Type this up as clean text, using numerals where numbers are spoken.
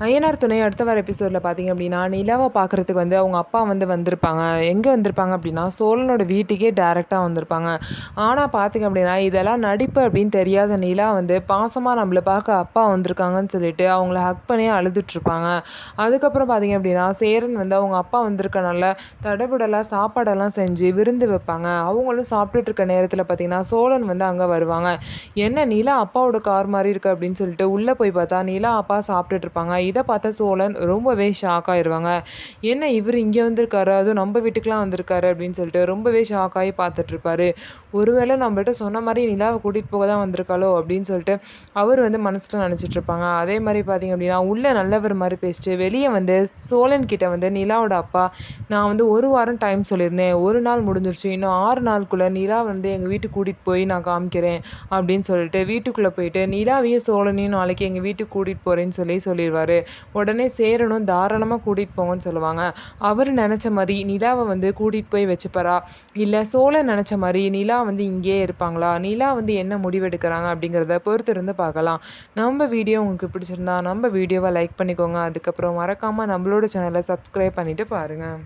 ஐயனார் துணை அடுத்த வர எபிசோடில் பார்த்தீங்க அப்படின்னா, நிலாவை பார்க்குறதுக்கு வந்து அவங்க அப்பா வந்து வந்திருப்பாங்க. எங்கே வந்திருப்பாங்க அப்படின்னா, சோழனோட வீட்டுக்கே டேரெக்டாக வந்திருப்பாங்க. ஆனால் பார்த்தீங்க அப்படின்னா, இதெல்லாம் நடிப்பு அப்படின்னு தெரியாத நிலா வந்து பாசமாக நம்மள பார்க்க அப்பா வந்திருக்காங்கன்னு சொல்லிட்டு அவங்கள ஹக் பண்ணி அழுதுட்ருப்பாங்க. அதுக்கப்புறம் பார்த்தீங்க அப்படின்னா, சேரன் வந்து அவங்க அப்பா வந்திருக்கனால தடபுடலாக சாப்பாடெல்லாம் செஞ்சு விருந்து வைப்பாங்க. அவங்களும் சாப்பிட்டுட்டு இருக்க நேரத்தில் பார்த்தீங்கன்னா, சோழன் வந்து அங்கே வருவாங்க. என்ன நிலா அப்பாவோட கார் மாதிரி இருக்கு அப்படின்னு சொல்லிட்டு உள்ளே போய் பார்த்தா, நிலா அப்பா சாப்பிட்டுட்டு இருப்பாங்க. இதை பார்த்த சோழன் ரொம்பவே ஷாக் ஆயிருவாங்க. என்ன இவர் இங்கே வந்திருக்காரு, அதுவும் நம்ம வீட்டுக்கெலாம் வந்திருக்காரு அப்படின்னு சொல்லிட்டு ரொம்பவே ஷாக் ஆகி பார்த்துட்ருப்பாரு. ஒருவேளை நம்மள்ட்ட சொன்ன மாதிரி நிலாவை கூட்டிகிட்டு போக தான் வந்திருக்காளோ அப்படின்னு சொல்லிட்டு அவர் வந்து மனசில் நினச்சிட்டு இருப்பாங்க. அதே மாதிரி பார்த்தீங்க அப்படின்னா உள்ளே நல்லவர் மாதிரி பேசிட்டு வெளியே வந்து சோழன் கிட்ட வந்து நிலாவோட அப்பா, நான் வந்து ஒரு வாரம் டைம் சொல்லியிருந்தேன், ஒரு நாள் முடிஞ்சிருச்சு, இன்னும் 6 நாளுக்குள்ளே நிலா வந்து எங்கள் வீட்டுக்கு கூட்டிகிட்டு போய் நான் காமிக்கிறேன் அப்படின்னு சொல்லிட்டு வீட்டுக்குள்ளே போயிட்டு நிலாவையும் சோழனையும் நாளைக்கு எங்கள் வீட்டுக்கு கூட்டிகிட்டு போகிறேன்னு சொல்லிடுவார். உடனே சேரனும் தாராளமாக கூட்டிகிட்டு போங்கன்னு சொல்லுவாங்க. அவர் நினச்ச மாதிரி நிலாவை வந்து கூட்டிகிட்டு போய் வச்சுப்பாரா, இல்லை சோழன் நினச்ச மாதிரி நிலா வந்து இங்கேயே இருப்பாங்களா, நிலா வந்து என்ன முடிவெடுக்கிறாங்க அப்படிங்கிறத பொறுத்து இருந்து பார்க்கலாம். நம்ம வீடியோ உங்களுக்கு பிடிச்சிருந்தா நம்ம வீடியோவை லைக் பண்ணிக்கோங்க. அதுக்கப்புறம் மறக்காமல் நம்மளோட சேனலை சப்ஸ்கிரைப் பண்ணிவிட்டு பாருங்கள்.